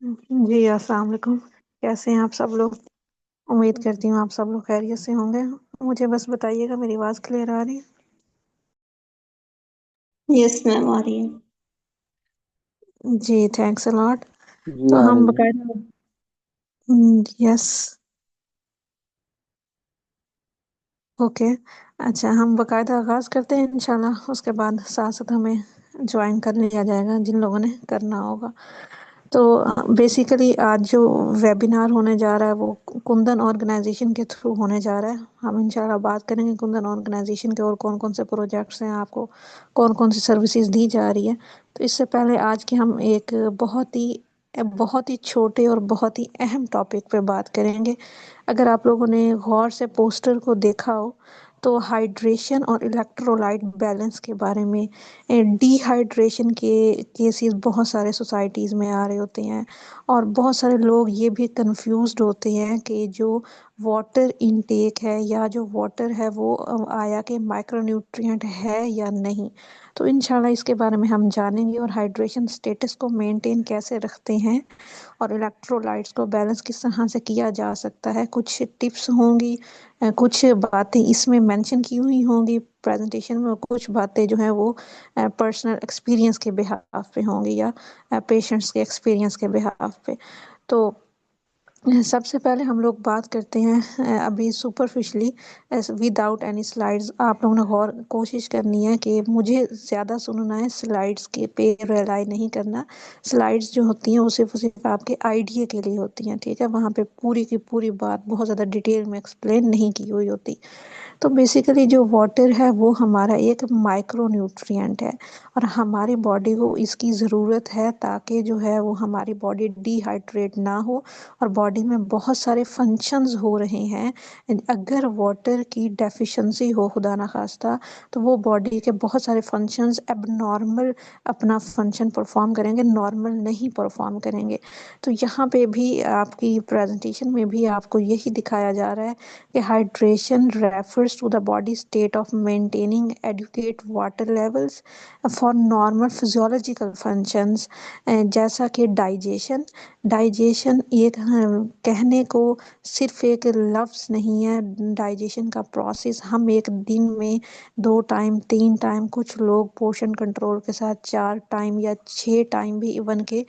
جی السلام علیکم. کیسے ہیں آپ سب لوگ؟ امید کرتی ہوں آپ سب لوگ خیریت سے ہوں گے. مجھے بس بتائیے گا میری آواز کلیئر آ رہی ہے؟ یس میم آ رہی ہے. جی تھینکس الاٹ. جی تو آ ہم رہی ہے. باقاعدہ یس اوکے. اچھا ہم باقاعدہ آغاز کرتے ہیں انشاءاللہ، اس کے بعد ساتھ ساتھ ہمیں جوائن کر لیا جائے گا جن لوگوں نے کرنا ہوگا. تو بیسیکلی آج جو ویبینار ہونے جا رہا ہے وہ کندن آرگنائزیشن کے تھرو ہونے جا رہا ہے. ہم انشاءاللہ بات کریں گے کندن آرگنائزیشن کے اور کون کون سے پروجیکٹس ہیں، آپ کو کون کون سی سروسز دی جا رہی ہے. تو اس سے پہلے آج کے ہم ایک بہت ہی چھوٹے اور بہت ہی اہم ٹاپک پہ بات کریں گے. اگر آپ لوگوں نے غور سے پوسٹر کو دیکھا ہو تو ہائیڈریشن اور الیکٹرولائٹ بیلنس کے بارے میں، ڈی ہائیڈریشن کے کیسز بہت سارے سوسائٹیز میں آ رہے ہوتے ہیں، اور بہت سارے لوگ یہ بھی کنفیوزڈ ہوتے ہیں کہ جو واٹر انٹیک ہے یا جو واٹر ہے وہ آیا کہ مائکرو نیوٹرینٹ ہے یا نہیں. تو انشاءاللہ اس کے بارے میں ہم جانیں گے، اور ہائیڈریشن سٹیٹس کو مینٹین کیسے رکھتے ہیں اور الیکٹرولائٹس کو بیلنس کس طرح سے کیا جا سکتا ہے. کچھ ٹپس ہوں گی، کچھ باتیں اس میں مینشن کی ہوئی ہوں گی پریزنٹیشن میں، کچھ باتیں جو ہیں وہ پرسنل ایکسپیرینس کے بہاف پہ ہوں گی یا پیشنٹس کے ایکسپیرینس کے بہاف پہ. تو سب سے پہلے ہم لوگ بات کرتے ہیں ابھی superficially with out any slides. آپ لوگوں نے غور کوشش کرنی ہے کہ مجھے زیادہ سننا ہے، سلائڈز کے پہ ریلائی نہیں کرنا. سلائڈز جو ہوتی ہیں وہ صرف آپ کے آئیڈیا کے لیے ہوتی ہیں، ٹھیک ہے؟ وہاں پہ پوری کی پوری بات بہت زیادہ ڈیٹیل میں ایکسپلین نہیں کی ہوئی ہوتی. تو بیسیکلی جو واٹر ہے وہ ہمارا ایک مائکرو نیوٹرینٹ ہے، اور ہماری باڈی کو اس کی ضرورت ہے تاکہ جو ہے وہ ہماری باڈی ڈی ہائیڈریٹ نہ ہو، اور باڈی میں بہت سارے فنکشنز ہو رہے ہیں. اگر واٹر کی ڈیفیشنسی ہو خدا نخواستہ تو وہ باڈی کے بہت سارے فنکشنز اب نارمل اپنا فنکشن پرفارم کریں گے، نارمل نہیں پرفارم کریں گے. تو یہاں پہ بھی آپ کی پریزنٹیشن میں بھی آپ کو یہی دکھایا جا رہا ہے کہ hydration refers to the body state of maintaining adequate water levels for normal physiological functions. جیسا کہ ڈائجیشن ایک کہنے کو صرف ایک لفظ نہیں ہے. ڈائجیشن کا پروسیس ہم ایک دن میں 2 ٹائم 3 ٹائم، کچھ لوگ پورشن کنٹرول کے ساتھ 4 ٹائم یا 6 ٹائم بھی ایون کے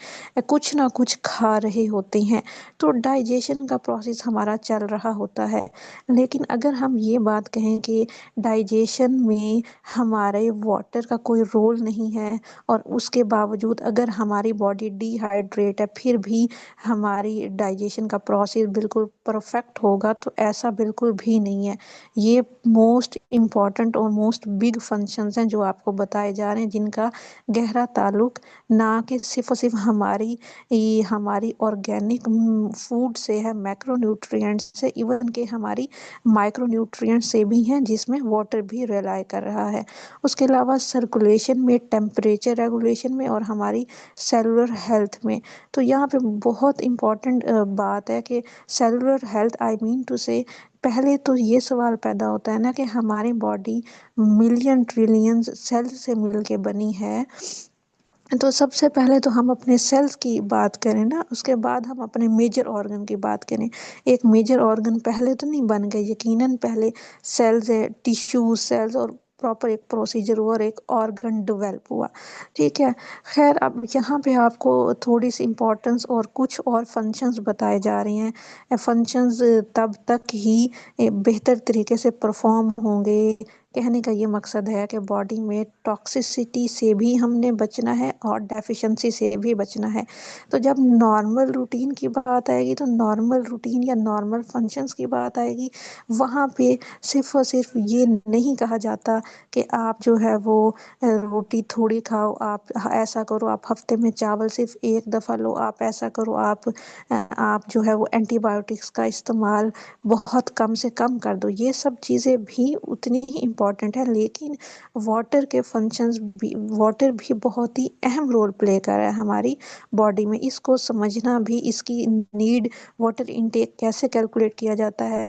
کچھ نہ کچھ کھا رہے ہوتے ہیں. تو ڈائجیشن کا پروسیس ہمارا چل رہا ہوتا ہے. لیکن اگر ہم یہ بات کہیں کہ ڈائجیشن میں ہمارے واٹر کا کوئی رول نہیں ہے، اور اس کے باوجود اگر ہماری باڈی ڈی ہائیڈریٹ ہے پھر بھی ہماری ڈائجیشن کا پروسیس بالکل پرفیکٹ ہوگا، تو ایسا بالکل بھی نہیں ہے. یہ موسٹ امپورٹنٹ اور موسٹ بگ فنکشنز ہیں جو آپ کو بتائے جا رہے ہیں، جن کا گہرا تعلق نہ کہ صرف اور صرف ہماری آرگینک فوڈ سے ہے، میکرو نیوٹرینٹس سے، ایون کہ ہماری مائکرو نیوٹرینٹ سے بھی ہیں جس میں واٹر بھی ریلائی کر رہا ہے. اس کے علاوہ سرکولیشن میں، ٹیمپریچر ریگولیشن میں، اور ہماری سیلولر ہیلتھ میں. تو یہاں پہ بہت امپورٹنٹ بات ہے کہ cellular health I mean to say پہلے تو یہ سوال پیدا ہوتا ہے نا کہ ہماری باڈی ملین ٹریلینز سیل سے مل کے بنی ہے. تو سب سے پہلے تو ہم اپنے سیلز کی بات کریں نا، اس کے بعد ہم اپنے میجر آرگن کی بات کریں. ایک میجر آرگن پہلے تو نہیں بن گئے، یقیناً پہلے سیلز ہے، ٹیشو سیلز، اور پراپر ایک پروسیجر ہوا اور ایک آرگن ڈیولپ ہوا، ٹھیک ہے؟ خیر اب یہاں پہ آپ کو تھوڑی سی امپورٹنس اور کچھ اور فنکشنز بتائے جا رہے ہیں. فنکشنز تب تک ہی بہتر طریقے سے پرفارم ہوں گے. کہنے کا یہ مقصد ہے کہ باڈی میں ٹاکسیسٹی سے بھی ہم نے بچنا ہے اور ڈیفیشنسی سے بھی بچنا ہے. تو جب نارمل روٹین کی بات آئے گی تو نارمل روٹین یا نارمل فنکشنز کی بات آئے گی، وہاں پہ صرف اور صرف یہ نہیں کہا جاتا کہ آپ جو ہے وہ روٹی تھوڑی کھاؤ، آپ ایسا کرو، آپ ہفتے میں چاول صرف ایک دفعہ لو، آپ ایسا کرو، آپ جو ہے وہ اینٹی بایوٹکس کا استعمال بہت کم سے کم کر دو. یہ سب چیزیں بھی اتنی ہی امپورٹنٹ ہے، لیکن واٹر کے فنکشنز بھی، واٹر بھی بہت ہی اہم رول پلے کر رہا ہے ہماری باڈی میں. اس کو سمجھنا بھی، اس کی نیڈ، واٹر انٹیک کیسے کیلکولیٹ کیا جاتا ہے،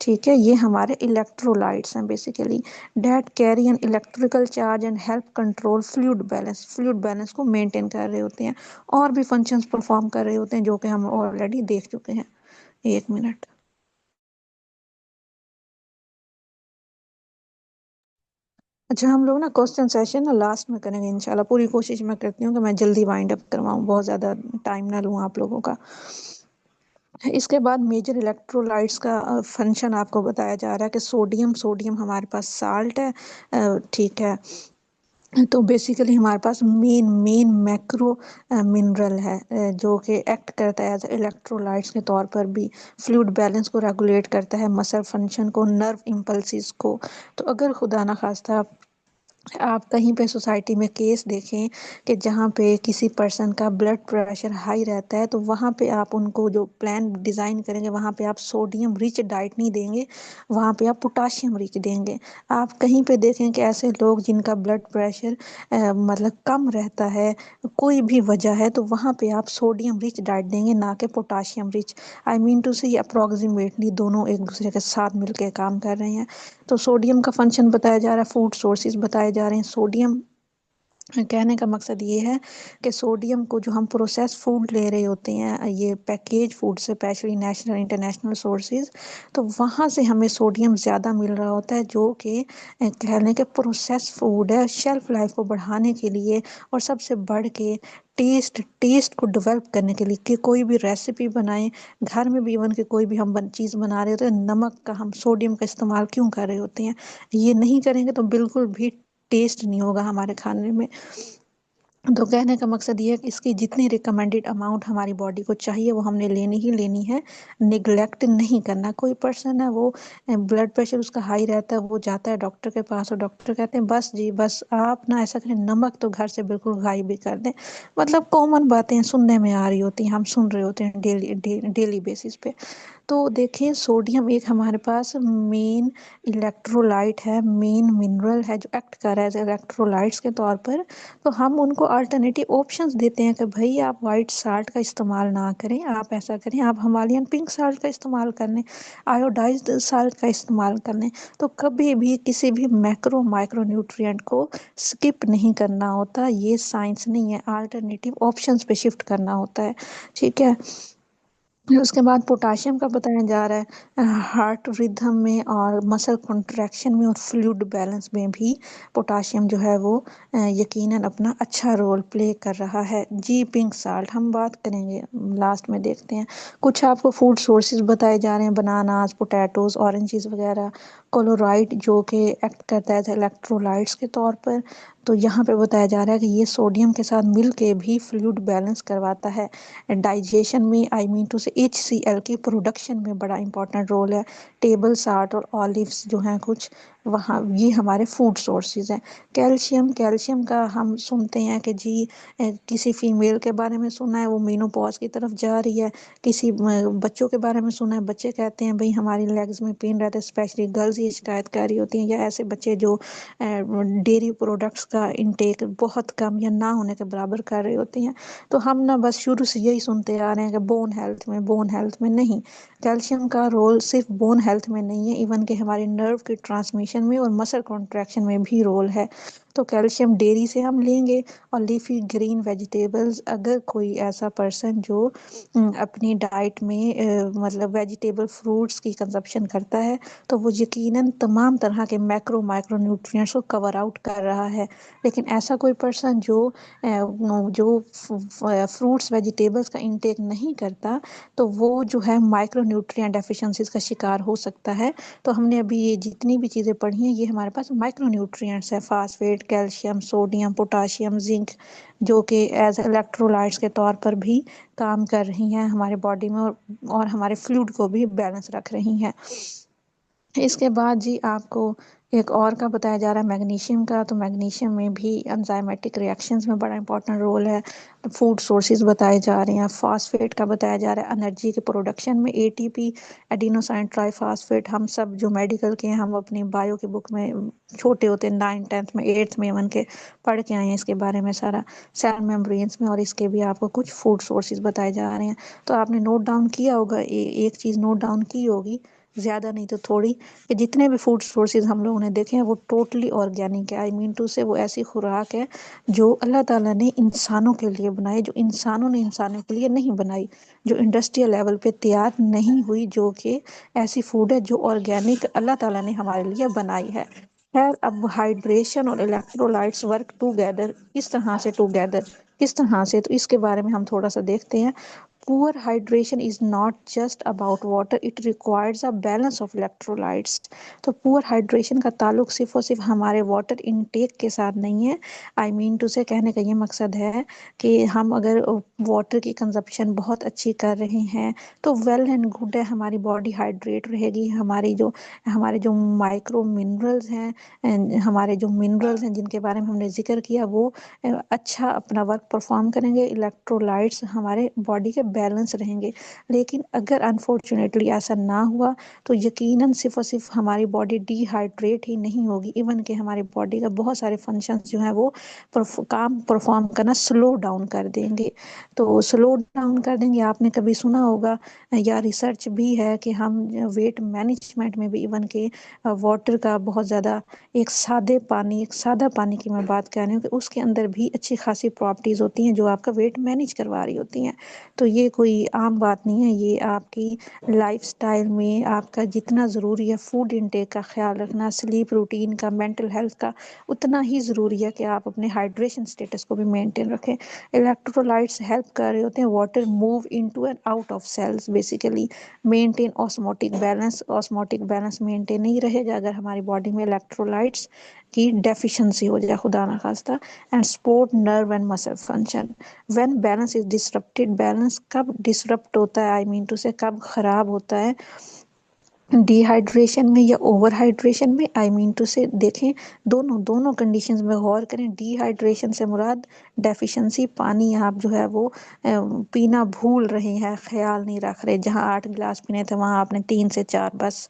ٹھیک ہے، یہ ہمارے الیکٹرولائٹس ہیں basically, that carry an electrical charge and help control fluid balance کو مینٹین کر رہے ہوتے ہیں، اور بھی فنکشنز پرفارم کر رہے ہوتے ہیں جو کہ ہم آلریڈی دیکھ چکے ہیں۔ ایک منٹ۔ اچھا، ہم لوگ نا کوشچن سیشن نا لاسٹ میں کریں گے انشاءاللہ، پوری کوشش میں کرتی ہوں کہ میں جلدی وائنڈ اپ کرواؤں، بہت زیادہ ٹائم نہ لوں آپ لوگوں کا۔ اس کے بعد میجر الیکٹرولائٹس کا فنکشن آپ کو بتایا جا رہا ہے کہ سوڈیم ہمارے پاس سالٹ ہے، ٹھیک ہے، تو بیسیکلی ہمارے پاس مین میکرو منرل ہے، جو کہ ایکٹ کرتا ہے ایز الیکٹرولائٹس کے طور پر بھی، فلوئڈ بیلنس کو ریگولیٹ کرتا ہے، مسل فنکشن کو، نرو امپلسز کو۔ تو اگر خدا نخواستہ آپ کہیں پہ سوسائٹی میں کیس دیکھیں کہ جہاں پہ کسی پرسن کا بلڈ پریشر ہائی رہتا ہے، تو وہاں پہ آپ ان کو جو پلان ڈیزائن کریں گے وہاں پہ آپ سوڈیم رچ ڈائٹ نہیں دیں گے، وہاں پہ آپ پوٹاشیم رچ دیں گے۔ آپ کہیں پہ دیکھیں کہ ایسے لوگ جن کا بلڈ پریشر مطلب کم رہتا ہے، کوئی بھی وجہ ہے، تو وہاں پہ آپ سوڈیم رچ ڈائٹ دیں گے، نہ کہ potassium rich. I mean to say یہ اپروکسیمیٹلی دونوں ایک دوسرے کے ساتھ مل کے کام کر رہے ہیں۔ تو سوڈیم کا فنکشن بتایا جا رہا ہے، فوڈ سورسز بتائے جا رہے ہیں۔ سوڈیم کہنے کا مقصد یہ ہے کہ سوڈیم کو جو ہم پروسیس فوڈ لے رہے ہوتے ہیں، یہ پیکیج فوڈ سے، اسپیشلی نیشنل انٹرنیشنل سورسز، تو وہاں سے ہمیں سوڈیم زیادہ مل رہا ہوتا ہے، جو کہ کہہ لیں کہ پروسیس فوڈ ہے، شیلف لائف کو بڑھانے کے لیے، اور سب سے بڑھ کے ٹیسٹ کو ڈیولپ کرنے کے لیے، کہ کوئی بھی ریسیپی بنائیں گھر میں بھی، ایون کہ کوئی بھی ہم چیز بنا رہے ہوتے ہیں، نمک کا ہم سوڈیم کا استعمال کیوں کر رہے ہوتے ہیں؟ یہ نہیں کریں گے تو بالکل بھی ٹیسٹ نہیں ہوگا ہمارے کھانے میں۔ تو کہنے کا مقصد یہ ہے کہ اس کی جتنی ریکمینڈیڈ اماؤنٹ ہماری باڈی کو چاہیے وہ ہم نے لینی ہی لینی ہے، نگلیکٹ نہیں کرنا۔ کوئی پرسن ہے وہ بلڈ پریشر اس کا ہائی رہتا ہے، وہ جاتا ہے ڈاکٹر کے پاس، اور ڈاکٹر کہتے ہیں بس جی بس آپ نہ ایسا کریں، نمک تو گھر سے بالکل غائب ہی کر دیں۔ مطلب کامن باتیں سننے میں آ رہی ہوتی ہیں، ہم سن رہے ہوتے ہیں ڈیلی بیسس پہ۔ تو دیکھیں، سوڈیم ایک ہمارے پاس مین الیکٹرولائٹ ہے، مین منرل ہے، جو ایکٹ کر رہا ہے الیکٹرولائٹس کے طور پر۔ تو ہم ان کو الٹرنیٹیو آپشنز دیتے ہیں کہ بھائی آپ وائٹ سالٹ کا استعمال نہ کریں، آپ ایسا کریں، آپ ہمالیین پنک سالٹ کا استعمال کر لیں، آیوڈائزڈ سالٹ کا استعمال کر لیں۔ تو کبھی بھی کسی بھی مائکرو نیوٹرینٹ کو سکپ نہیں کرنا ہوتا، یہ سائنس نہیں ہے، الٹرنیٹیو آپشنز پہ شفٹ کرنا ہوتا ہے، ٹھیک ہے۔ اس کے بعد پوٹاشیم کا بتایا جا رہا ہے، ہارٹ ردھم میں اور مسل کنٹریکشن میں اور فلوئڈ بیلنس میں بھی پوٹاشیم جو ہے وہ یقیناً اپنا اچھا رول پلے کر رہا ہے۔ جی پنک سالٹ ہم بات کریں گے لاسٹ میں، دیکھتے ہیں کچھ آپ کو فوڈ سورسز بتائے جا رہے ہیں، بناناز، پوٹیٹوز، اورنجز وغیرہ، کولورائٹ جو کہ ایکٹ کرتا ہے الیکٹرولائٹس کے طور پر۔ تو یہاں پہ بتایا جا رہا ہے کہ یہ سوڈیم کے ساتھ مل کے بھی فلوئڈ بیلنس کرواتا ہے، ڈائجیشن میں، آئی مین ٹو سے HCl کی پروڈکشن میں بڑا امپورٹنٹ رول ہے۔ ٹیبل سالٹ اور اولیوز جو ہیں کچھ وہاں، یہ ہمارے فوڈ سورسز ہیں۔ کیلشیم کا ہم سنتے ہیں کہ جی کسی فیمیل کے بارے میں سنا ہے وہ مینوپاز کی طرف جا رہی ہے، کسی بچوں کے بارے میں سنا ہے، بچے کہتے ہیں بھئی ہماری لیگز میں پین رہتا ہے، اسپیشلی گرلز یہ شکایت کر رہی ہوتی ہیں، یا ایسے بچے جو ڈیری پروڈکٹس کا انٹیک بہت کم یا نہ ہونے کے برابر کر رہے ہوتے ہیں۔ تو ہم نہ بس شروع سے یہی سنتے آ رہے ہیں کہ بون ہیلتھ میں نہیں، کیلشیم کا رول صرف بون ہیلتھ میں نہیں ہے، ایون کہ ہمارے نرو کے ٹرانسمیشن میں اور مسل کنٹریکشن میں بھی رول ہے۔ تو کیلشیم ڈیری سے ہم لیں گے، اور لیفی گرین ویجیٹیبلز، اگر کوئی ایسا پرسن جو اپنی ڈائٹ میں مطلب ویجیٹیبل فروٹس کی کنزپشن کرتا ہے، تو وہ یقیناً تمام طرح کے مائکرو نیوٹرینٹس کو کور آؤٹ کر رہا ہے۔ لیکن ایسا کوئی پرسن جو فروٹس ویجیٹیبلز کا انٹیک نہیں کرتا، تو وہ جو ہے مائکرو نیوٹرینٹ ڈیفیشنسیز کا شکار ہو سکتا ہے۔ تو ہم نے ابھی یہ جتنی بھی چیزیں پڑھی ہیں، یہ ہمارے پاس مائکرو نیوٹرینٹس ہے، phosphate, calcium, sodium, potassium, zinc, جو کہ ایز الیکٹرولائٹس کے طور پر بھی کام کر رہی ہیں ہمارے باڈی میں، اور ہمارے فلوئڈ کو بھی بیلنس رکھ رہی ہیں۔ اس کے بعد جی آپ کو ایک اور کا بتایا جا رہا ہے میگنیشیم کا۔ تو میگنیشیم میں بھی انزائمیٹک ریئیکشنز میں بڑا امپورٹنٹ رول ہے، فوڈ سورسز بتائے جا رہے ہیں۔ فاسفیٹ کا بتایا جا رہا ہے انرجی کے پروڈکشن میں، ATP، ایڈینوسائن ٹرائی فاسفیٹ، ہم سب جو میڈیکل کے ہیں، ہم اپنی بایو کی بک میں چھوٹے ہوتے ہیں 9th 10th میں 8th میں ایون کے پڑھ کے آئے ہیں اس کے بارے میں سارا، سیل میمبرینس میں، اور اس کے بھی آپ کو کچھ فوڈ سورسز بتائے جا رہے ہیں۔ تو آپ نے نوٹ ڈاؤن کیا ہوگا، ایک چیز نوٹ ڈاؤن کی ہوگی زیادہ نہیں تو تھوڑی، کہ جتنے بھی فوڈ سورسز ہم لوگوں نے دیکھے ہیں وہ ٹوٹلی آرگینک ہے، آئی مین ٹو سے وہ ایسی خوراک ہے جو اللہ تعالیٰ نے انسانوں کے لیے بنائی، جو انسانوں نے انسانوں کے لیے نہیں بنائی، جو انڈسٹریل لیول پہ تیار نہیں ہوئی، جو کہ ایسی فوڈ ہے جو آرگینک اللہ تعالیٰ نے ہمارے لیے بنائی ہے۔ خیر، اب ہائیڈریشن اور الیکٹرولائٹس ورک ٹوگیدر، کس طرح سے ٹوگیدر، کس طرح سے، تو اس کے بارے میں ہم تھوڑا سا دیکھتے ہیں۔ پور hydration is not just about water, it requires a balance of electrolytes. تو پور ہائیڈریشن کا تعلق صرف اور صرف ہمارے واٹر انٹیک کے ساتھ نہیں ہے، آئی مین ٹو سے کہنے کا یہ مقصد ہے کہ ہم اگر واٹر کی کنزپشن بہت اچھی کر رہے ہیں تو ویل اینڈ گڈ ہے، ہماری باڈی ہائیڈریٹ رہے گی، ہمارے جو مائکرو منرلز ہیں، ہمارے جو منرلز ہیں جن کے بارے میں ہم نے ذکر کیا، وہ اچھا اپنا ورک پرفارم کریں گے، الیکٹرولائٹس ہمارے باڈی کے بیلنس رہیں گے۔ لیکن اگر انفارچونیٹلی ایسا نہ ہوا تو یقیناً صرف اور صرف ہماری باڈی ڈی ہائیڈریٹ ہی نہیں ہوگی، ایون کہ ہماری باڈی کا بہت سارے فنکشنز جو ہیں وہ کام پرفارم کرنا سلو ڈاؤن کر دیں گے۔ تو سلو ڈاؤن کر دیں گے، آپ نے کبھی سنا ہوگا یا ریسرچ بھی ہے کہ ہم ویٹ مینجمنٹ میں بھی ایون کہ واٹر کا بہت زیادہ، ایک سادہ پانی کی میں بات کر رہی ہوں کہ اس کے اندر بھی اچھی خاصی پراپرٹیز ہوتی ہیں جو آپ کا ویٹ مینیج کروا رہی ہوتی ہیں۔ تو یہ کوئی عام بات نہیں ہے، یہ آپ کی لائف سٹائل میں آپ کا جتنا ضروری ہے فوڈ انٹیک کا خیال رکھنا، سلیپ روٹین کا، مینٹل ہیلتھ کا، اتنا ہی ضروری ہے کہ آپ اپنے ہائیڈریشن سٹیٹس کو بھی مینٹین رکھیں۔ الیکٹرولائٹس ہیلپ کر رہے ہوتے ہیں water move into and out of cells, basically maintain osmotic balance. Osmotic balance maintain نہیں رہے گا اگر ہماری باڈی میں الیکٹرولائٹس کی ڈیفیشنسی ہو جائے، خدا نخواستہ۔ اینڈ سپورٹ نرو اینڈ مسل function when balance is disrupted. Balance کب ڈسرپٹ ہوتا ہے، آئی مین ٹو سے کب خراب ہوتا ہے، ڈی ہائیڈریشن میں یا اوور ہائیڈریشن میں، آئی مین ٹو سے دیکھیں دونوں کنڈیشنز میں غور کریں۔ ڈی ہائیڈریشن سے مراد ڈیفیشنسی، پانی آپ جو ہے وہ پینا بھول رہے ہیں، خیال نہیں رکھ رہے، جہاں 8 گلاس پینے تھے وہاں آپ نے 3 سے 4، بس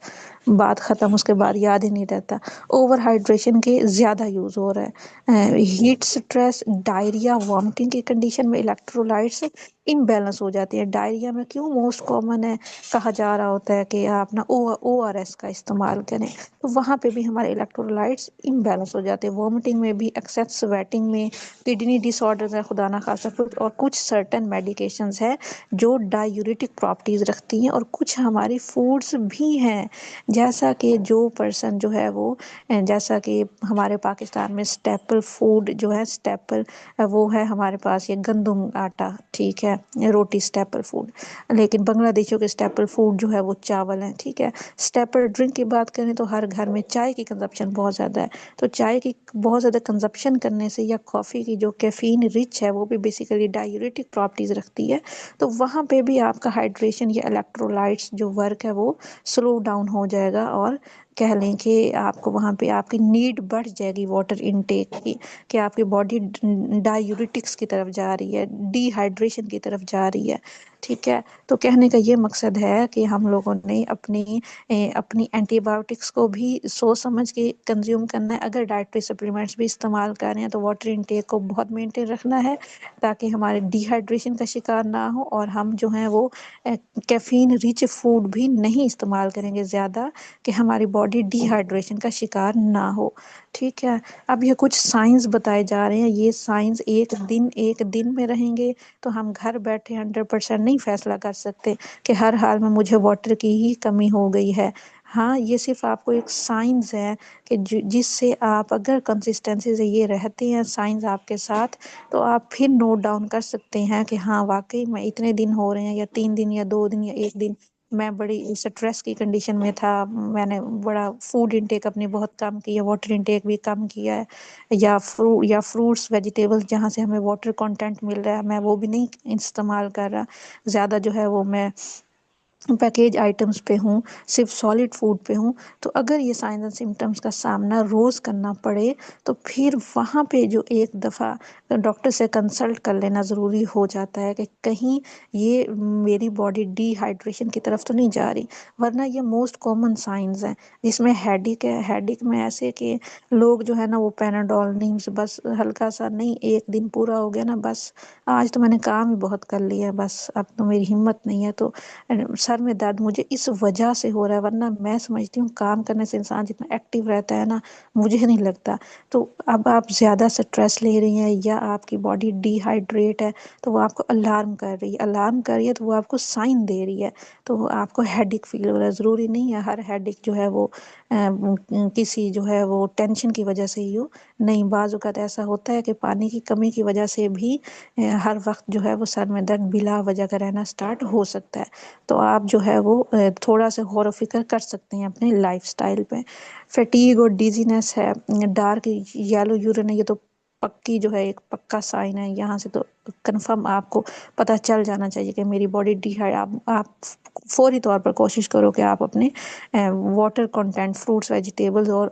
بات ختم، اس کے بعد یاد ہی نہیں رہتا۔ اوور ہائیڈریشن کے زیادہ یوز ہو رہا ہے، ہیٹ اسٹریس، ڈائریا، وامٹنگ کی کنڈیشن میں الیکٹرولائٹس امبیلنس ہو جاتی ہے۔ ڈائریا میں کیوں موسٹ کامن ہے، کہا جا رہا ہوتا ہے کہ آپ نا او آر ایس کا استعمال کریں، تو وہاں پہ بھی ہمارے الیکٹرولائٹس امبیلنس ہو جاتے ہیں۔ وامٹنگ میں بھی، ایکسیس سویٹنگ میں، کڈنی ڈس آرڈرز ہیں خدا نخواستہ کچھ، اور کچھ سرٹن میڈیکیشنز ہیں جو ڈائیوریٹک پراپرٹیز رکھتی ہیں، اور کچھ ہماری فوڈز بھی ہیں جیسا کہ جو پرسن جو ہے وہ، جیسا کہ ہمارے پاکستان میں سٹیپل فوڈ جو ہے، سٹیپل وہ ہے ہمارے پاس یہ گندم آٹا، ٹھیک ہے، روٹی سٹیپل فوڈ، لیکن بنگلہ دیشیوں کے سٹیپل فوڈ جو ہے وہ چاول ہیں، ٹھیک ہے۔ سٹیپل ڈرنک کی بات کریں تو ہر گھر میں چائے کی کنزپشن بہت زیادہ ہے، تو چائے کی بہت زیادہ کنزپشن کرنے سے، یا کافی کی جو کیفین رچ ہے وہ بھی بیسیکلی ڈائیوریٹک پراپرٹیز رکھتی ہے، تو وہاں پہ بھی آپ کا ہائیڈریشن یا الیکٹرولائٹس جو ورک ہے وہ سلو ڈاؤن ہو جائے گا، اور کہہ لیں کہ آپ کو وہاں پہ آپ کی نیڈ بڑھ جائے گی واٹر انٹیک کی، کہ آپ کی باڈی ڈائیوریٹکس کی طرف جا رہی ہے، ڈی ہائیڈریشن کی طرف جا رہی ہے، ٹھیک ہے۔ تو کہنے کا یہ مقصد ہے کہ ہم لوگوں نے اپنی اینٹی بایوٹکس کو بھی سوچ سمجھ کے کنزیوم کرنا ہے۔ اگر ڈائٹری سپلیمنٹس بھی استعمال کر رہے ہیں تو واٹر انٹیک کو بہت مینٹین رکھنا ہے تاکہ ہمارے ڈی ہائیڈریشن کا شکار نہ ہو، اور ہم جو ہیں وہ کیفین ریچ فوڈ بھی نہیں استعمال کریں گے زیادہ، کہ ہماری باڈی ڈی ہائیڈریشن کا شکار نہ ہو، ٹھیک ہے۔ اب یہ کچھ سائنس بتائے جا رہے ہیں، یہ سائنس ایک دن میں رہیں گے تو ہم گھر بیٹھے 100% نہیں فیصلہ کر سکتے کہ ہر حال میں مجھے واٹر کی ہی کمی ہو گئی ہے۔ ہاں، یہ صرف آپ کو ایک سائنس ہے کہ جس سے آپ اگر کنسسٹنسی سے یہ رہتے ہیں، سائنس آپ کے ساتھ، تو آپ پھر نوٹ ڈاؤن کر سکتے ہیں کہ ہاں واقعی میں اتنے دن ہو رہے ہیں، یا 3 دن یا 2 دن یا 1 دن میں بڑی اسٹریس کی کنڈیشن میں تھا، میں نے بڑا فوڈ انٹیک اپنی بہت کم کی ہے، واٹر انٹیک بھی کم کیا ہے، یا فروٹس ویجیٹیبلس جہاں سے ہمیں واٹر کنٹینٹ مل رہا ہے میں وہ بھی نہیں استعمال کر رہا زیادہ، جو ہے وہ میں پیکیج آئٹمس پہ ہوں، صرف سالڈ فوڈ پہ ہوں۔ تو اگر یہ سائنس اینڈ سمٹمس کا سامنا روز کرنا پڑے تو پھر وہاں پہ جو ایک دفعہ ڈاکٹر سے کنسلٹ کر لینا ضروری ہو جاتا ہے کہ کہیں یہ میری باڈی ڈی ہائیڈریشن کی طرف تو نہیں جا رہی، ورنہ یہ موسٹ کامن سائنز ہیں جس میں ہیڈک ہے۔ ہیڈک میں ایسے کہ لوگ جو ہے نا وہ پیناڈول نہیں، بس ہلکا سا نہیں، 1 دن پورا ہو گیا نا، بس آج تو میں نے کام ہی بہت کر لیا، بس اب تو میری ہمت نہیں ہے، تو سر میں درد مجھے اس وجہ سے ہو رہا ہے، ورنہ میں سمجھتی ہوں کام کرنے سے انسان جتنا ایکٹیو رہتا ہے نا، مجھے نہیں لگتا۔ تو اب آپ زیادہ اسٹریس لے رہی ہیں یا آپ کی باڈی ڈی ہائیڈریٹ ہے، تو وہ آپ کو الارم کر رہی ہے، الارم کر رہی ہے تو وہ آپ کو سائن دے رہی ہے، تو آپ کو ہیڈ ایک فیل ہو رہا ہے۔ ضروری نہیں ہے ہر ہیڈ ایک جو ہے وہ کسی جو ہے وہ ٹینشن کی وجہ سے ہی ہو، نہیں، بعض اوقات ایسا ہوتا ہے کہ پانی کی کمی کی وجہ سے بھی ہر وقت جو ہے وہ سر میں درد بلا وجہ کا رہنا سٹارٹ ہو سکتا ہے۔ تو آپ جو ہے وہ تھوڑا سا غور و فکر کر سکتے ہیں اپنے لائف سٹائل پہ۔ فیٹیگ اور ڈیزینس ہے، ڈارک یلو یورین ہے، یہ تو پکی جو ہے ایک پکا سائن ہے، یہاں سے تو کنفرم آپ کو پتہ چل جانا چاہیے کہ میری باڈی ڈی ہائی۔ آپ فوری طور پر کوشش کرو کہ آپ اپنے واٹر کنٹینٹ، فروٹس ویجیٹیبلز اور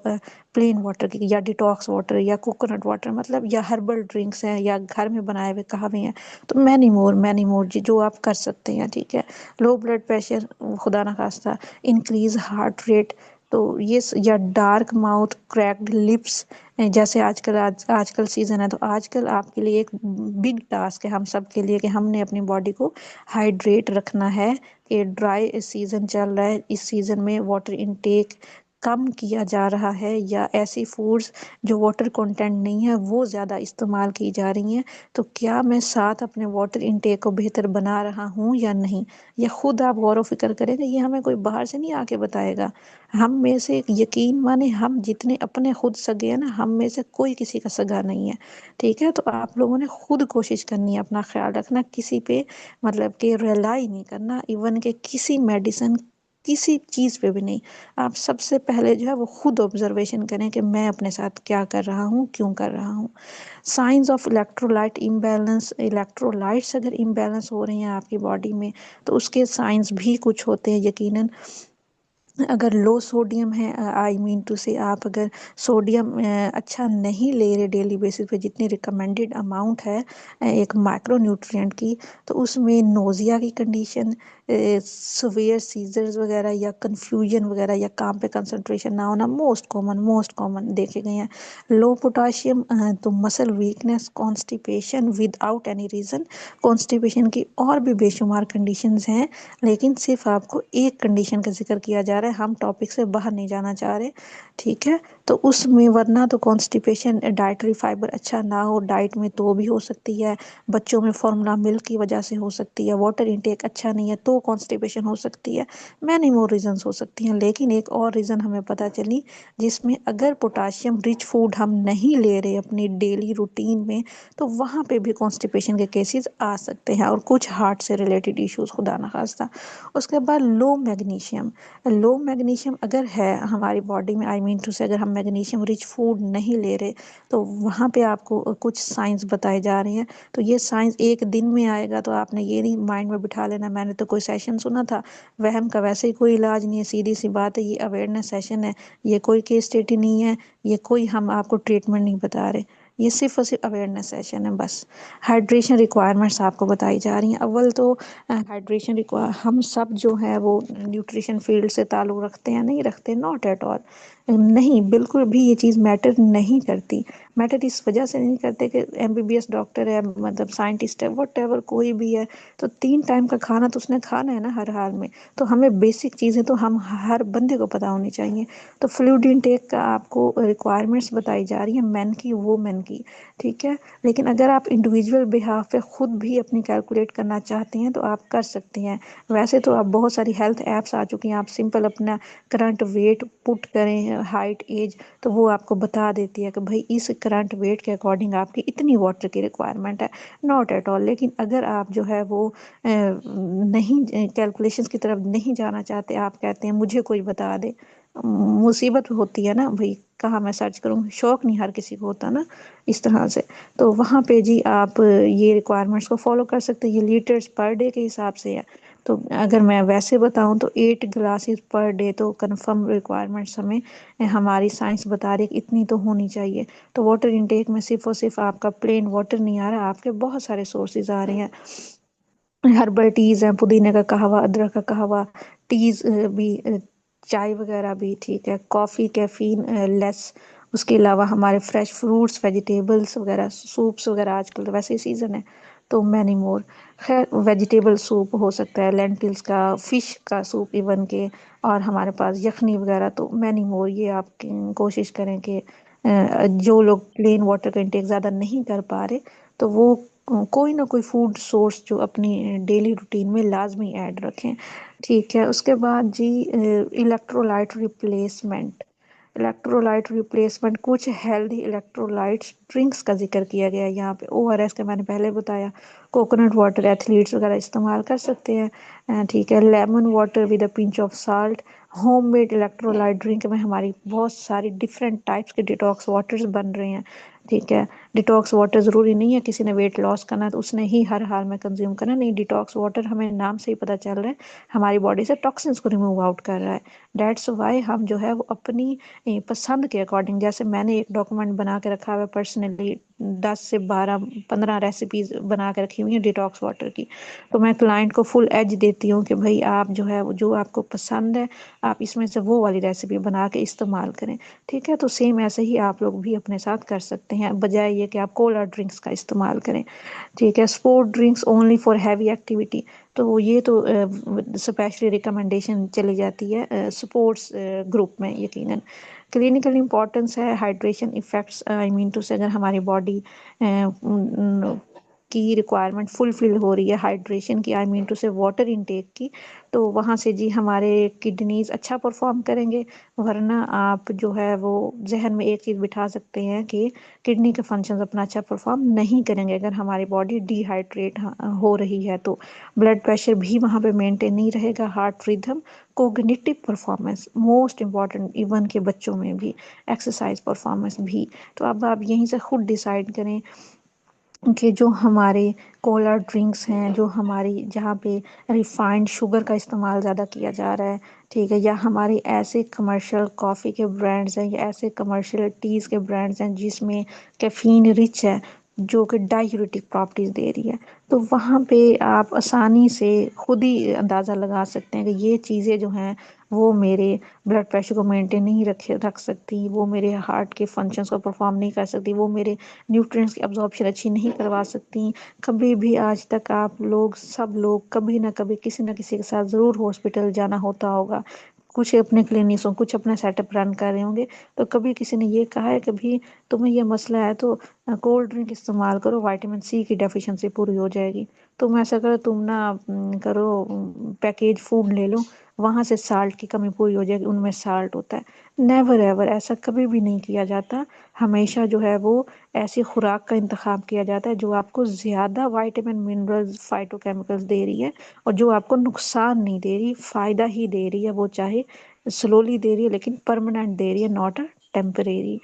پلین واٹر کی یا ڈیٹاکس واٹر یا کوکونٹ واٹر، مطلب یا ہربل ڈرنکس ہیں یا گھر میں بنائے ہوئے قہوے ہیں، تو مینی مور جی جو آپ کر سکتے ہیں، ٹھیک ہے۔ لو بلڈ پریشر، خدا نخواستہ انکریز ہارٹ ریٹ، تو یہ یا ڈارک ماؤتھ، کریکڈ لپس، جیسے آج کل سیزن ہے، تو آج کل آپ کے لیے ایک بگ ٹاسک ہے ہم سب کے لیے کہ ہم نے اپنی باڈی کو ہائیڈریٹ رکھنا ہے، کہ ڈرائی سیزن چل رہا ہے، اس سیزن میں واٹر انٹیک کم کیا جا رہا ہے، یا ایسی فوڈز جو واٹر کنٹینٹ نہیں ہے وہ زیادہ استعمال کی جا رہی ہیں، تو کیا میں ساتھ اپنے واٹر انٹیک کو بہتر بنا رہا ہوں یا نہیں، یہ خود آپ غور و فکر کریں گے، یہ ہمیں کوئی باہر سے نہیں آ کے بتائے گا۔ ہم میں سے یقین مانے ہم جتنے اپنے خود سگے ہیں نا، ہم میں سے کوئی کسی کا سگا نہیں ہے، ٹھیک ہے۔ تو آپ لوگوں نے خود کوشش کرنی ہے، اپنا خیال رکھنا، کسی پہ مطلب کہ ریلائی نہیں کرنا، ایون کہ کسی میڈیسن، کسی چیز پہ بھی نہیں۔ آپ سب سے پہلے جو ہے وہ خود آبزرویشن کریں کہ میں اپنے ساتھ کیا کر رہا ہوں، کیوں کر رہا ہوں۔ Science of electrolyte imbalance, electrolytes اگر امبیلنس ہو رہی ہیں آپ کی باڈی میں تو اس کے سائنس بھی کچھ ہوتے ہیں یقیناً۔ اگر لو سوڈیم ہے، آئی مین ٹو سے آپ اگر سوڈیم اچھا نہیں لے رہے ڈیلی بیسس پہ، جتنی ریکمینڈڈ اماؤنٹ ہے ایک مائکرو نیوٹرینٹ کی، تو اس میں نوزیا کی کنڈیشن، سویئر سیزرز وغیرہ یا کنفیوژن وغیرہ یا کام پہ کنسنٹریشن نہ ہونا موسٹ کامن دیکھے گئے ہیں۔ لو پوٹاشیم تو muscle weakness, constipation without any reason, constipation کی اور بھی بے شمار کنڈیشنز ہیں، لیکن صرف آپ کو ایک کنڈیشن کا ذکر کیا جا رہا ہے، ہم ٹاپک سے باہر نہیں جانا چاہ رہے، ٹھیک ہے۔ تو اس میں ورنہ تو کانسٹیپیشن ڈائٹری فائبر اچھا نہ ہو ڈائٹ میں تو بھی ہو سکتی ہے، بچوں میں فارمولا ملک کی وجہ سے ہو سکتی ہے، واٹر انٹیک اچھا نہیں ہے تو کانسٹیپیشن ہو سکتی ہے، مینی مور ریزنز ہو سکتی ہیں۔ لیکن ایک اور ریزن ہمیں پتہ چلی، جس میں اگر پوٹاشیم رچ فوڈ ہم نہیں لے رہے اپنی ڈیلی روٹین میں، تو وہاں پہ بھی کانسٹیپیشن کے کیسز آ سکتے ہیں، اور کچھ ہارٹ سے ریلیٹڈ ایشوز خدا نخواستہ۔ اس کے بعد لو میگنیشیم، لو میگنیشیم اگر ہے ہماری باڈی میں، آئی مین ٹو سے اگر ہم میگنیشیم رچ فوڈ نہیں لے رہے، تو وہاں پہ آپ کو کچھ سائنس بتائے جا رہے ہیں۔ تو یہ سائنس ایک دن میں آئے گا، تو آپ نے یہ نہیں مائنڈ میں بٹھا لینا میں نے تو کوئی سیشن سنا تھا، وہم کا ویسے ہی کوئی علاج نہیں ہے، سیدھی سی بات ہے، یہ اویئرنیس سیشن ہے، یہ کوئی کیس اسٹڈی نہیں ہے، یہ کوئی ہم آپ کو ٹریٹمنٹ نہیں بتا رہے، یہ صرف اور صرف اویئرنیس سیشن ہے بس۔ ہائیڈریشن ریکوائرمنٹس آپ کو بتائی جا رہی ہیں۔ اول تو ہائیڈریشن ہم سب جو ہے وہ نیوٹریشن فیلڈ سے تعلق رکھتے ہیں، نہیں رکھتے، ناٹ ایٹ آل، نہیں، بالکل بھی یہ چیز میٹر نہیں کرتی۔ میٹر اس وجہ سے نہیں کرتے کہ M B B S doctor ہے، مطلب سائنٹسٹ ہے، وٹ ایور کوئی بھی ہے، تو 3 ٹائم کا کھانا تو اس نے کھانا ہے نا ہر حال میں، تو ہمیں بیسک چیزیں تو ہم ہر بندے کو پتہ ہونی چاہیے۔ تو فلوئڈ انٹیک کا آپ کو ریکوائرمنٹس بتائی جا رہی ہیں، مین کی وومین کی، ٹھیک ہے۔ لیکن اگر آپ انڈیویجول بہاف پہ خود بھی اپنی کیلکولیٹ کرنا چاہتے ہیں تو آپ کر سکتی ہیں۔ ویسے تو اب بہت ساری ہیلتھ ایپس آ چکی ہیں، آپ سمپل اپنا کرنٹ ویٹ پٹ کریں، ہائٹ، ایج، تو وہ آپ کو بتا دیتی ہے کہ بھائی اس کرنٹ ویٹ کے اکارڈنگ آپ کی اتنی واٹر کی ریکوائرمنٹ ہے، ناٹ ایٹ آل۔ لیکن اگر آپ جو ہے وہ نہیں کیلکولیشنز کی طرف نہیں جانا چاہتے، آپ کہتے ہیں مجھے کوئی بتا دے، مصیبت ہوتی ہے نا بھائی، کہاں میں سرچ کروں، شوق نہیں ہر کسی کو ہوتا نا اس طرح سے، تو وہاں پہ جی آپ یہ ریکوائرمنٹس کو فالو کر سکتے ہیں، یہ لیٹرز پر ڈے کے حساب سے ہے۔ تو اگر میں ویسے بتاؤں تو 8 گلاسز پر ڈے تو کنفرم ریکوائرمنٹس ہمیں ہماری سائنس بتا رہی ہے کہ اتنی تو ہونی چاہیے۔ تو واٹر انٹیک میں صرف اور صرف آپ کا پلین واٹر نہیں آ رہا، آپ کے بہت سارے سورسز آ رہے ہیں، ہربل ٹیز ہیں، پودینے کا قہوہ، ادرک کا قہوہ، ٹیز بھی، چائے وغیرہ بھی، ٹھیک ہے، کافی، کیفین لیس، اس کے علاوہ ہمارے فریش فروٹس، ویجیٹیبلس وغیرہ، سوپس وغیرہ، آج کل تو ویسے ہی سیزن ہے، تو مینی مور۔ خیر ویجیٹیبل سوپ ہو سکتا ہے، لینٹلس کا، فش کا سوپ ایون کے، اور ہمارے پاس یخنی وغیرہ، تو مینی مور. یہ آپ کوشش کریں کہ جو لوگ پلین واٹر کا انٹیک زیادہ نہیں کر پا رہے تو وہ کوئی نہ کوئی فوڈ سورس جو اپنی ڈیلی روٹین میں لازمی ایڈ رکھیں. ٹھیک ہے. اس کے بعد جی الیکٹرولائٹ ریپلیسمنٹ. الیکٹرولائٹ ریپلیسمنٹ، کچھ ہیلدی الیکٹرولائٹس ڈرنکس کا ذکر کیا گیا ہے یہاں پہ. او آر ایس کا میں نے پہلے بتایا، کوکونٹ واٹر ایتھلیٹس وغیرہ استعمال کر سکتے ہیں. ٹھیک ہے. Lemon water with a pinch of salt. Home made electrolyte drink میں ہماری بہت ساری ڈفرینٹ ٹائپس کے ڈیٹاکس واٹرز بن رہے ہیں. ٹھیک ہے. ڈیٹاکس واٹر ضروری نہیں ہے کسی نے ویٹ لاس کرنا ہے تو اس نے ہی ہر حال میں کنزیوم کرنا، نہیں. ڈیٹاکس واٹر ہمیں نام سے ہی پتہ چل رہا ہے ہماری باڈی سے ٹاکسنس کو ریموو آؤٹ کر رہا ہے. دیٹس وائی ہم جو ہے وہ اپنی پسند کے اکارڈنگ، جیسے میں نے ایک ڈاکومنٹ بنا کے رکھا ہوا ہے پرسنلی، 10 سے 12 15 ریسیپیز بنا کے رکھی ہوئی ہیں ڈیٹاکس واٹر کی. تو میں کلائنٹ کو فل ایج دیتی ہوں کہ بھائی آپ جو ہے جو آپ کو پسند ہے آپ اس میں سے وہ والی ریسیپی بنا کے استعمال کریں. ٹھیک ہے. تو سیم ایسے ہی آپ لوگ بھی اپنے ساتھ کر سکتے ہیں، بجائے یہ کہ آپ کولا ڈرنکس کا استعمال کریں. ٹھیک ہے. Sport drinks only for heavy activity. تو یہ تو اسپیشلی ریکمنڈیشن چلی جاتی ہے اسپورٹس گروپ میں. یقیناً کلینکل امپورٹنس ہے hydration effects, I mean to say اگر ہماری باڈی کی ریکوائرمنٹ فل ہو رہی ہے ہائیڈریشن کی، آئی مین ٹو سے واٹر انٹیک کی، تو وہاں سے جی ہمارے کڈنیز اچھا پرفارم کریں گے. ورنہ آپ جو ہے وہ ذہن میں ایک چیز بٹھا سکتے ہیں کہ کڈنی کے فنکشنز اپنا اچھا پرفارم نہیں کریں گے اگر ہماری باڈی ڈی ہائیڈریٹ ہو رہی ہے. تو بلڈ پریشر بھی وہاں پہ مینٹین نہیں رہے گا، heart rhythm, cognitive performance most important even کے بچوں میں بھی، ایکسرسائز پرفارمنس بھی. تو اب آپ یہیں سے خود ڈیسائیڈ کریں کہ جو ہمارے کولا ڈرنکس ہیں، جو ہماری جہاں پہ ریفائنڈ شوگر کا استعمال زیادہ کیا جا رہا ہے، ٹھیک ہے، یا ہمارے ایسے کمرشل کافی کے برانڈز ہیں یا ایسے کمرشل ٹیز کے برانڈز ہیں جس میں کیفین رچ ہے جو کہ ڈائیوریٹک پراپرٹیز دے رہی ہے، تو وہاں پہ آپ آسانی سے خود ہی اندازہ لگا سکتے ہیں کہ یہ چیزیں جو ہیں وہ میرے بلڈ پریشر کو مینٹین نہیں رکھ سکتی، وہ میرے ہارٹ کے فنکشنز کو پرفارم نہیں کر سکتی، وہ میرے نیوٹرینٹس کی ابزارپشن اچھی نہیں کروا سکتی. کبھی بھی آج تک آپ لوگ سب لوگ کبھی نہ کسی کے ساتھ ضرور ہاسپٹل جانا ہوتا ہوگا، کچھ اپنے کلینکس ہوں، کچھ اپنا سیٹ اپ رن کر رہے ہوں گے، تو کبھی کسی نے یہ کہا ہے کہ بھی تمہیں یہ مسئلہ ہے تو کولڈ ڈرنک استعمال کرو، وٹامن سی کی ڈیفیشنسی پوری ہو جائے گی. تم ایسا کرو، تم نہ کرو پیکیج فوڈ لے لو، وہاں سے سالٹ کی کمی پوری ہو جائے گی، ان میں سالٹ ہوتا ہے. نیور ایور ایسا کبھی بھی نہیں کیا جاتا. ہمیشہ جو ہے وہ ایسی خوراک کا انتخاب کیا جاتا ہے جو آپ کو زیادہ وائٹامن منرلز فائٹو کیمیکلز دے رہی ہے اور جو آپ کو نقصان نہیں دے رہی، فائدہ ہی دے رہی ہے، وہ چاہے سلولی دے رہی ہے لیکن پرماننٹ دے رہی ہے، not a temporary.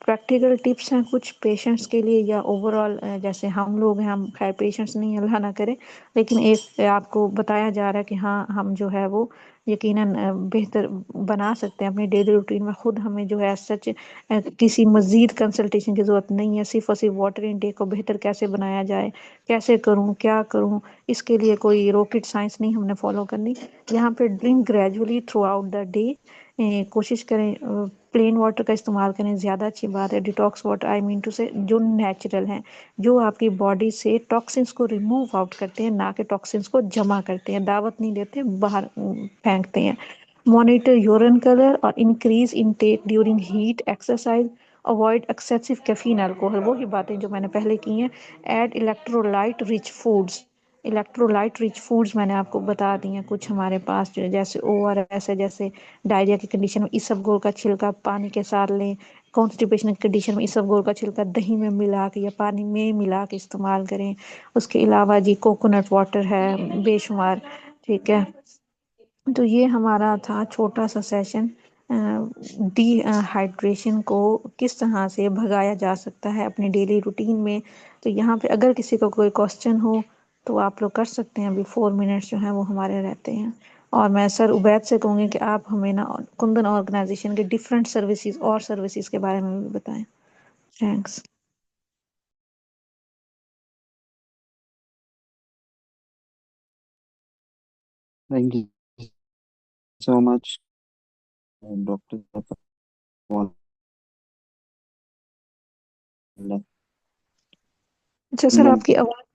Practical tips ہیں کچھ پیشنٹس کے لیے یا اوور آل، جیسے ہم لوگ ہیں، ہم خیر پیشنٹس نہیں اللہ نہ کرے، لیکن ایک آپ کو بتایا جا رہا ہے کہ ہاں ہم جو ہے وہ یقیناً بہتر بنا سکتے ہیں اپنی ڈیلی روٹین میں خود. ہمیں جو ہے سچ کسی مزید کنسلٹیشن کی ضرورت نہیں ہے، صرف اور صرف واٹر انٹیک کو بہتر کیسے بنایا جائے، کیسے کروں، کیا کروں، اس کے لیے کوئی راکٹ سائنس نہیں ہم نے فالو کرنی. یہاں پہ drink gradually through out the day, کوشش کریں پلین واٹر کا استعمال کریں، زیادہ اچھی بات ہے. Detox water I mean to say جو نیچرل ہیں، جو آپ کی باڈی سے ٹاکسنس کو ریموو آؤٹ کرتے ہیں، نہ کہ ٹاکسنس کو جمع کرتے ہیں، دعوت نہیں دیتے، باہر پھینکتے ہیں. مانیٹر یورین کلر اور increase intake during heat exercise. Avoid excessive caffeine alcohol, وہی باتیں جو میں نے پہلے کی ہیں. Add electrolyte rich foods. Electrolyte rich foods میں نے آپ کو بتا دی ہیں کچھ ہمارے پاس، جو جیسے او آر ایس ہے، جیسے ڈائریا کی کنڈیشن میں اسبگول کا چھلکا پانی کے ساتھ لیں. کانسٹیپیشن کی کنڈیشن میں اسبگول کا چھلکا دہی میں ملا کے یا پانی میں ملا کے استعمال کریں. اس کے علاوہ جی کوکونٹ واٹر ہے بے شمار. ٹھیک ہے. تو یہ ہمارا تھا چھوٹا سا سیشن، ڈی ہائیڈریشن کو کس طرح سے بھگایا جا سکتا ہے اپنی ڈیلی روٹین میں. تو یہاں پہ اگر کسی کو کوئی کوشچن ہو تو آپ لوگ کر سکتے ہیں. ابھی 4 منٹس جو ہیں وہ ہمارے رہتے ہیں، اور میں سر عبید سے کہوں گی کہ آپ ہمیں نا کندن آرگنائزیشن کے ڈفرینٹ سروسز اور سروسز کے بارے میں بھی بتائیں. Thanks. Thank you so much doctor. اچھا سر، آپ کی آواز